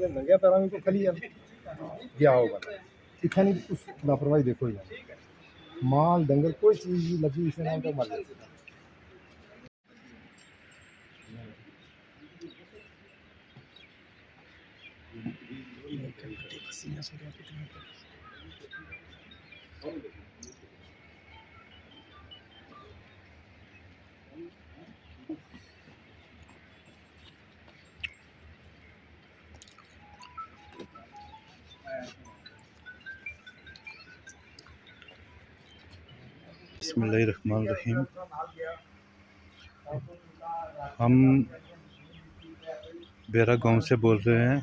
नंगे पैर में तो खली गया होगा इतना नहीं उस लापरवाही देखो यार माल डंगल कोई चीज लगी इसे नाम तो मर जाता बिस्मिल्लाहिर्रहमानिर्रहीम। हम बेरा गांव से बोल रहे हैं।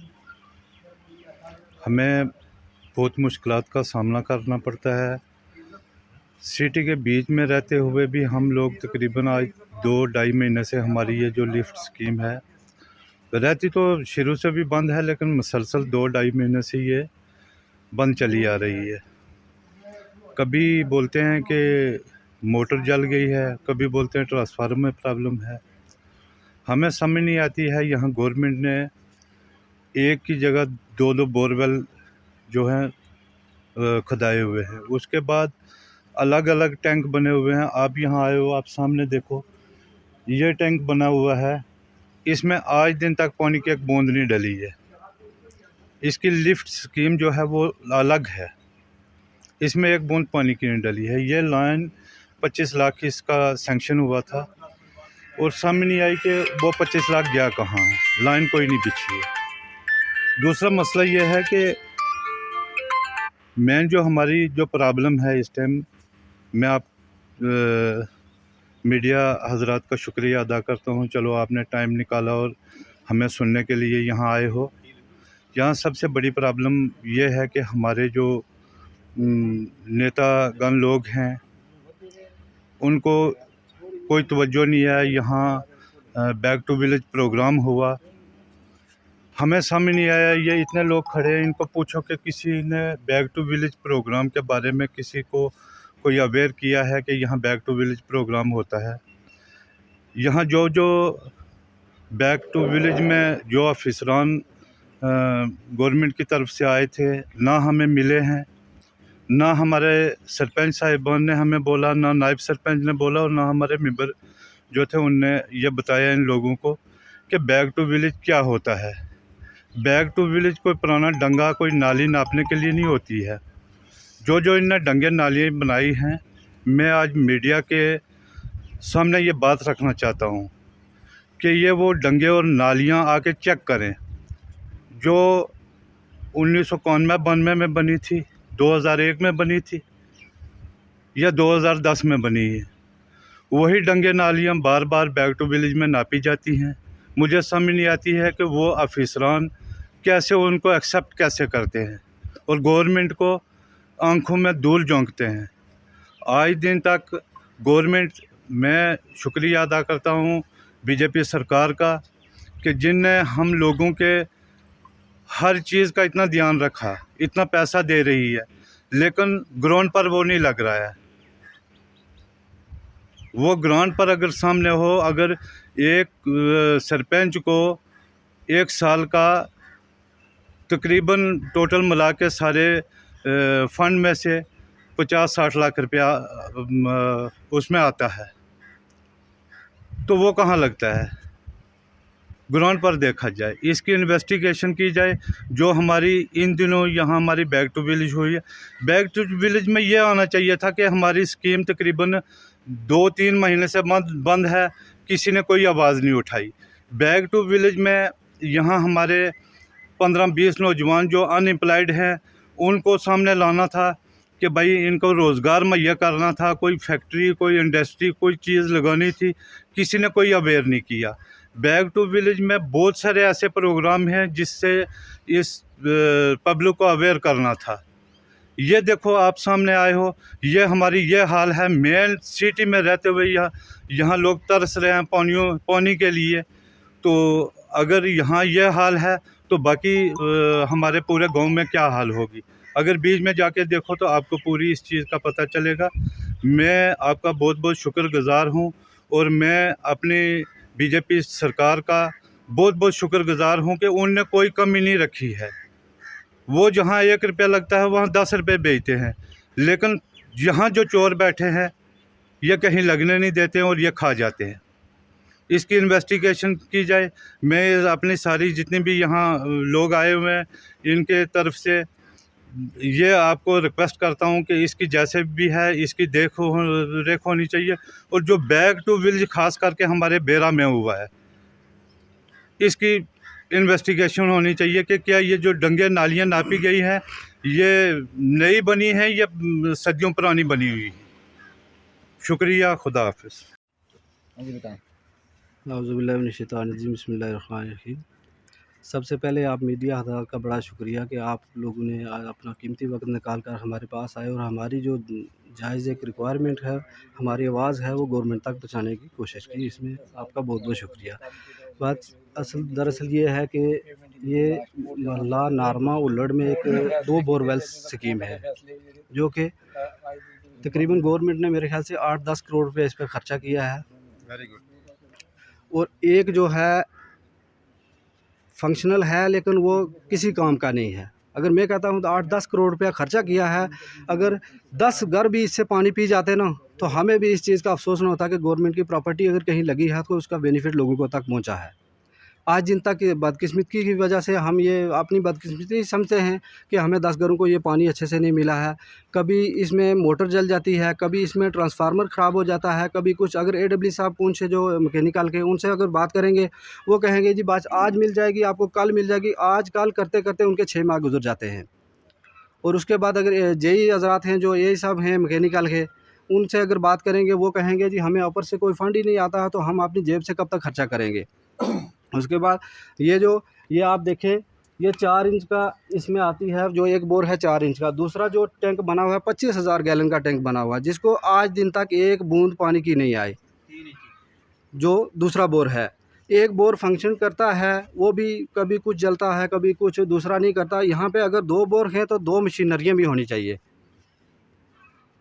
हमें बहुत मुश्किलात का सामना करना पड़ता है। सिटी के बीच में रहते हुए भी हम लोग तकरीबन आज 2-2.5 महीने से हमारी ये जो लिफ्ट स्कीम है रहती तो शुरू से भी बंद है, लेकिन मुसलसल 2-2.5 महीने से ये बंद चली आ रही है। कभी बोलते हैं कि मोटर जल गई है, कभी बोलते हैं ट्रांसफार्मर में प्रॉब्लम है। हमें समझ नहीं आती है। यहाँ गवर्नमेंट ने एक की जगह 2-2 बोरवेल जो हैं खुदाए हुए हैं। उसके बाद अलग अलग टैंक बने हुए हैं। आप यहाँ आए हो, आप सामने देखो, ये टैंक बना हुआ है, इसमें आज दिन तक पानी की एक बूंद नहीं डली है। इसकी लिफ्ट स्कीम जो है वो अलग है, इसमें एक बूंद पानी की नहीं डली है। ये लाइन 25 लाख इसका सैंक्शन हुआ था और समझ नहीं आई कि वो 25 लाख गया कहाँ है। लाइन कोई नहीं बिछी है। दूसरा मसला ये है कि मेन जो हमारी जो प्रॉब्लम है इस टाइम, मैं आप मीडिया हजरात का शुक्रिया अदा करता हूँ। चलो आपने टाइम निकाला और हमें सुनने के लिए यहाँ आए हो। यहाँ सबसे बड़ी प्रॉब्लम ये है कि हमारे जो नेतागण लोग हैं उनको कोई तवज्जो नहीं है। यहाँ बैक टू विलेज प्रोग्राम हुआ, हमें समझ नहीं आया। ये इतने लोग खड़े हैं, इनको पूछो कि किसी ने बैक टू विलेज प्रोग्राम के बारे में किसी को कोई अवेयर किया है कि यहाँ बैक टू विलेज प्रोग्राम होता है। यहाँ जो जो बैक टू विलेज में जो अफसरान गवर्नमेंट की तरफ से आए थे, ना हमें मिले हैं, ना हमारे सरपंच साहिबान ने हमें बोला, ना नायब सरपंच ने बोला, और ना हमारे मेंबर जो थे उनने ये बताया इन लोगों को कि बैक टू विलेज क्या होता है। बैक टू विलेज कोई पुराना डंगा, कोई नाली नापने के लिए नहीं होती है। जो जो इनने डंगे नालियाँ बनाई हैं, मैं आज मीडिया के सामने ये बात रखना चाहता हूँ कि ये वो डंगे और नालियाँ आके चेक करें जो 1991-92 में बनी थी, 2001 में बनी थी या 2010 में बनी है। वही डंगे नालियाँ बार बार बैक टू विलेज में नापी जाती हैं। मुझे समझ नहीं आती है कि वो अफसरान कैसे उनको एक्सेप्ट कैसे करते हैं और गवर्नमेंट को आंखों में धूल झोंकते हैं। आज दिन तक गवर्नमेंट, मैं शुक्रिया अदा करता हूँ बीजेपी सरकार का कि जिनने हम लोगों के हर चीज़ का इतना ध्यान रखा, इतना पैसा दे रही है, लेकिन ग्राउंड पर वो नहीं लग रहा है। वो ग्राउंड पर अगर सामने हो, अगर एक सरपंच को 1 साल का तकरीबन टोटल मिला के सारे फंड में से 50-60 लाख रुपया उसमें आता है, तो वो कहाँ लगता है। ग्राउंड पर देखा जाए, इसकी इन्वेस्टिगेशन की जाए। जो हमारी इन दिनों यहाँ हमारी बैक टू विलेज हुई है, बैक टू विलेज में ये आना चाहिए था कि हमारी स्कीम तकरीबन 2-3 महीने से बंद है, किसी ने कोई आवाज़ नहीं उठाई। बैक टू विलेज में यहाँ हमारे 15-20 नौजवान जो अनएम्प्लॉयड हैं उनको सामने लाना था कि भाई इनको रोज़गार मुहैया करना था, कोई फैक्ट्री, कोई इंडस्ट्री, कोई चीज़ लगानी थी, किसी ने कोई अवेयर नहीं किया। बैक टू विलेज में बहुत सारे ऐसे प्रोग्राम हैं जिससे इस पब्लिक को अवेयर करना था। ये देखो आप सामने आए हो, ये हमारी ये हाल है। मेन सिटी में रहते हुए यहाँ लोग तरस रहे हैं पानी के लिए। तो अगर यहाँ ये हाल है तो बाकी हमारे पूरे गांव में क्या हाल होगी। अगर बीच में जाके देखो तो आपको पूरी इस चीज़ का पता चलेगा। मैं आपका बहुत बहुत शुक्रगुज़ार हूँ और मैं अपनी बीजेपी सरकार का बहुत बहुत शुक्रगुज़ार हूँ कि उनने कोई कमी नहीं रखी है। वो जहाँ 1 रुपया लगता है वहाँ 10 रुपये बेचते हैं, लेकिन यहाँ जो चोर बैठे हैं ये कहीं लगने नहीं देते हैं और ये खा जाते हैं। इसकी इन्वेस्टिगेशन की जाए। मैं अपनी सारी जितने भी यहाँ लोग आए हुए हैं इनके तरफ से ये आपको रिक्वेस्ट करता हूँ कि इसकी जैसे भी है इसकी रेख होनी चाहिए। और जो बैक टू विलेज खास करके हमारे बेरा में हुआ है, इसकी इन्वेस्टिगेशन होनी चाहिए कि क्या ये जो डंगे नालियाँ नापी गई हैं ये नई बनी हैं या सदियों पुरानी बनी हुई है। शुक्रिया, खुदा हाफिज़। औज़ुबिल्लाहिमिनश्शैतानिर्रजीम, बिस्मिल्लाहिर्रहमानिर्रहीम। सबसे पहले आप मीडिया हज़रात का बड़ा शुक्रिया कि आप लोगों ने आज अपना कीमती वक्त निकाल कर हमारे पास आए और हमारी जो जायज़ एक रिक्वायरमेंट है, हमारी आवाज़ है, वो गवर्नमेंट तक पहुँचाने की कोशिश की। इसमें आपका बहुत बहुत शुक्रिया। बात दरअसल ये है कि ये ला नारमा उल्लड़ में एक 2 बोरवेल स्कीम है जो कि तकरीबन गवर्नमेंट ने मेरे ख्याल से 8-10 करोड़ रुपये इस पर ख़र्चा किया है। Very good. और एक जो है फंक्शनल है लेकिन वो किसी काम का नहीं है। अगर मैं कहता हूँ तो 8-10 करोड़ रुपया ख़र्चा किया है, अगर 10 घर भी इससे पानी पी जाते ना तो हमें भी इस चीज़ का अफसोस ना होता कि गवर्नमेंट की प्रॉपर्टी अगर कहीं लगी है तो उसका बेनिफिट लोगों को तक पहुँचा है। आज जिन तक बदकिस्मती की वजह से हम ये अपनी बदकिस्मती समझते हैं कि हमें 10 घरों को ये पानी अच्छे से नहीं मिला है। कभी इसमें मोटर जल जाती है, कभी इसमें ट्रांसफार्मर ख़राब हो जाता है, कभी कुछ। अगर AW साहब पूछ से जो मैकेनिकल के उनसे अगर बात करेंगे वो कहेंगे जी बस आज मिल जाएगी आपको, कल मिल जाएगी। आज कल करते करते उनके 6 माह गुजर जाते हैं। और उसके बाद अगर JE हज़रात हैं जो ये सब हैं मैकेनिकल के, उनसे अगर बात करेंगे वो कहेंगे जी हमें ऊपर से कोई फ़ंड ही नहीं आता है तो हम अपनी जेब से कब तक खर्चा करेंगे। उसके बाद ये आप देखें, ये 4 इंच का इसमें आती है, जो एक बोर है 4 इंच का। दूसरा जो टैंक बना हुआ है 25,000 गैलन का टैंक बना हुआ है, जिसको आज दिन तक एक बूंद पानी की नहीं आई। जो दूसरा बोर है, एक बोर फंक्शन करता है, वो भी कभी कुछ जलता है कभी कुछ, दूसरा नहीं करता। यहाँ पे अगर 2 बोर हैं तो 2 मशीनरियाँ भी होनी चाहिए।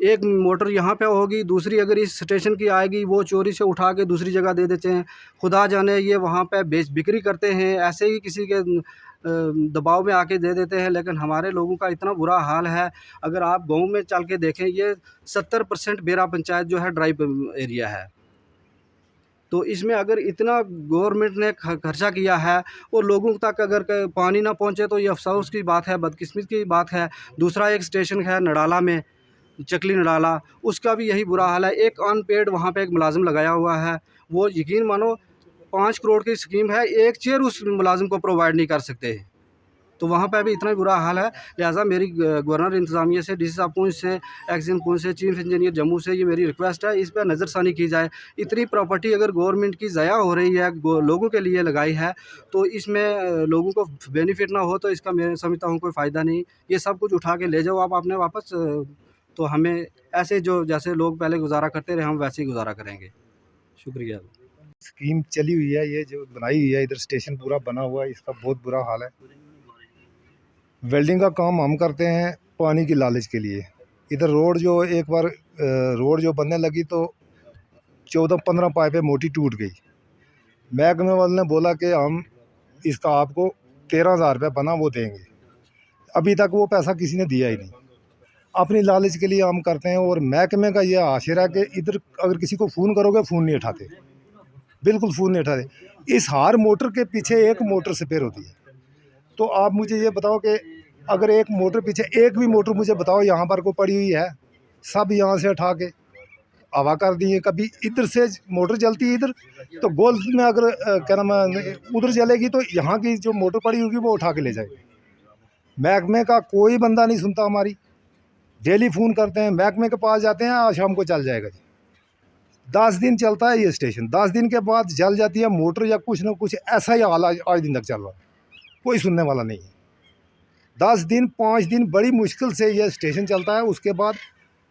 एक मोटर यहाँ पे होगी, दूसरी अगर इस स्टेशन की आएगी वो चोरी से उठा के दूसरी जगह दे देते हैं। खुदा जाने ये वहाँ पे बिक्री करते हैं, ऐसे ही किसी के दबाव में आके दे देते हैं। लेकिन हमारे लोगों का इतना बुरा हाल है, अगर आप गांव में चल के देखें, ये 70% बेरा पंचायत जो है ड्राई एरिया है। तो इसमें अगर इतना गवर्नमेंट ने खर्चा किया है और लोगों तक अगर पानी ना पहुँचे तो ये अफसोस की बात है, बदकिस्मत की बात है। दूसरा एक स्टेशन है नडाला में, चकली नडाला, उसका भी यही बुरा हाल है। एक अनपेड वहाँ पे एक मुलाजिम लगाया हुआ है, वो यकीन मानो 5 करोड़ की स्कीम है, एक चेयर उस मुलाजिम को प्रोवाइड नहीं कर सकते। तो वहाँ पे भी इतना बुरा हाल है। लिहाजा मेरी गवर्नर इंतज़ामिया से, DC साहब पुंछ से, एक्सिम पुंछ से, चीफ इंजीनियर जम्मू से ये मेरी रिक्वेस्ट है, इस पर नज़रसानी की जाए। इतनी प्रॉपर्टी अगर गवर्नमेंट की ज़ाया हो रही है, लोगों के लिए लगाई है, तो इसमें लोगों को बेनिफिट ना हो तो इसका मैं समझता हूँ कोई फ़ायदा नहीं। ये सब कुछ उठा के ले जाओ आप अपने वापस, तो हमें ऐसे जो जैसे लोग पहले गुजारा करते रहे हम वैसे ही गुजारा करेंगे। शुक्रिया। स्कीम चली हुई है, ये जो बनाई हुई है, इधर स्टेशन पूरा बना हुआ है, इसका बहुत बुरा हाल है। वेल्डिंग का काम हम करते हैं पानी की लालच के लिए। इधर रोड जो एक बार रोड जो बनने लगी तो 14-15 पाइपें मोटी टूट गई। महकमे वाले ने बोला कि हम इसका आपको 13,000 रुपये बना वो देंगे। अभी तक वो पैसा किसी ने दिया ही नहीं। अपनी लालच के लिए हम करते हैं। और महकमे का ये आशिर है कि इधर अगर किसी को फ़ोन करोगे फ़ोन नहीं उठाते। बिल्कुल फ़ोन नहीं उठाते। इस हर मोटर के पीछे एक मोटर स्पेयर होती है। तो आप मुझे ये बताओ कि अगर एक मोटर पीछे एक भी मोटर मुझे बताओ यहाँ पर को पड़ी हुई है, सब यहाँ से उठा के हवा कर दी है। कभी इधर से मोटर चलती है इधर, तो गोल में अगर क्या नाम है उधर चलेगी तो यहाँ की जो मोटर पड़ी होगी वो उठा के ले जाएगी। महकमे का कोई बंदा नहीं सुनता हमारी। डेली फ़ोन करते हैं, महकमे के पास जाते हैं, आज शाम को चल जाएगा जी। 10 दिन चलता है ये स्टेशन, 10 दिन के बाद जल जाती है मोटर या कुछ ना कुछ ऐसा ही हाल आज दिन तक चल रहा है, कोई सुनने वाला नहीं है। 10 दिन 5 दिन बड़ी मुश्किल से ये स्टेशन चलता है, उसके बाद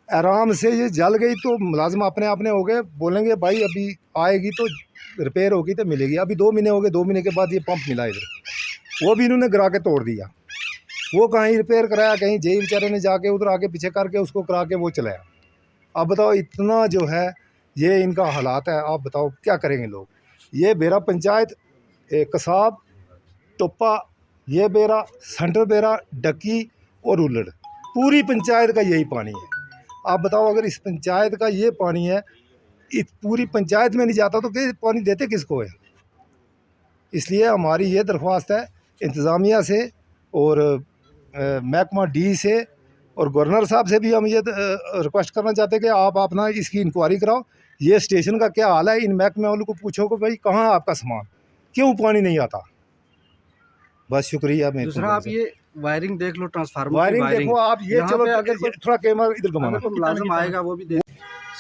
आराम से ये जल गई तो मुलाजिम अपने अपने हो गए, बोलेंगे भाई अभी आएगी तो रिपेयर होगी तो मिलेगी। अभी 2 महीने हो गए, 2 महीने के बाद ये पंप मिला इधर, वो भी इन्होंने गिरा के तोड़ दिया। वो कहीं रिपेयर कराया, कहीं जेई बेचारे ने जाके उधर आगे पीछे करके उसको करा के वो चलाया। अब बताओ इतना जो है ये इनका हालात है, आप बताओ क्या करेंगे लोग। ये बेरा पंचायत, कसाब, टोपा, ये बेरा, सेंटर बेरा, डक्की और उल्लड़, पूरी पंचायत का यही पानी है। आप बताओ अगर इस पंचायत का ये पानी है, इस पूरी पंचायत में नहीं जाता तो पानी देते किसको है। इसलिए हमारी ये दरख्वास्त है इंतज़ामिया से और महकमा डी से और गवर्नर साहब से भी हम ये रिक्वेस्ट करना चाहते हैं कि आप अपना इसकी इंक्वायरी कराओ, ये स्टेशन का क्या हाल है। इन महकमे वालों को पूछो कि भाई कहाँ है आपका सामान, क्यों पानी नहीं आता। बस शुक्रिया। मैं दूसरा आप ये वायरिंग देख लो, ट्रांसफार्मर की वायरिंग देखो आप, ये यहाँ चलो पे अगर कोई थोड़ा कैमरा इधर घुमाना। मुलाजिम आएगा वो भी देख।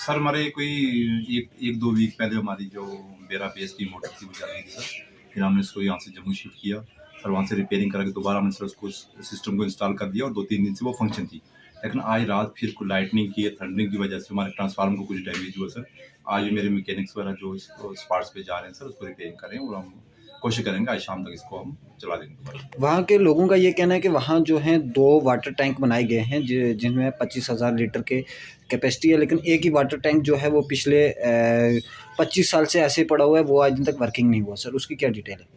सर हमारे कोई एक दो वीक पहले हमारी जो बेरा बेस की मोटर थी वो जल गई थी सर। फिर हमने उसको यहाँ से जम्मू शिफ्ट किया सर, वहाँ से रिपेयरिंग करके दोबारा हमने सर उसको सिस्टम को इंस्टॉल कर दिया और 2-3 दिन से वो फंक्शन थी। लेकिन आज रात फिर कुछ लाइटनिंग की, थंडरिंग की वजह से हमारे ट्रांसफार्मर को कुछ डैमेज हुआ सर। आज मेरे मैकेनिक्स वगैरह जो स्पार्ट्स पे जा रहे हैं सर, उसको रिपेयरिंग करें और हम कोशिश करेंगे आज शाम तक इसको हम चला देंगे। वहाँ के लोगों का ये कहना है कि वहाँ जो हैं 2 वाटर टैंक बनाए गए हैं जिनमें 25,000 लीटर के कैपेसिटी है, लेकिन एक ही वाटर टैंक जो है वो पिछले 25 साल से ऐसे पड़ा हुआ है, वो आज दिन तक वर्किंग नहीं हुआ। सर उसकी क्या डिटेल है?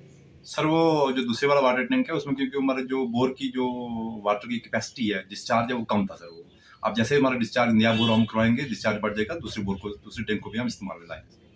सर वो जो दूसरे वाला वाटर टैंक है उसमें क्योंकि हमारे जो बोर की जो वाटर की कैपेसिटी है, डिस्चार्ज है, वो कम था सर। वो अब जैसे हमारा डिस्चार्ज नया बोर हम करवाएंगे, डिस्चार्ज बढ़ जाएगा, दूसरे बोर को, दूसरे टैंक को भी हम इस्तेमाल में लाएंगे।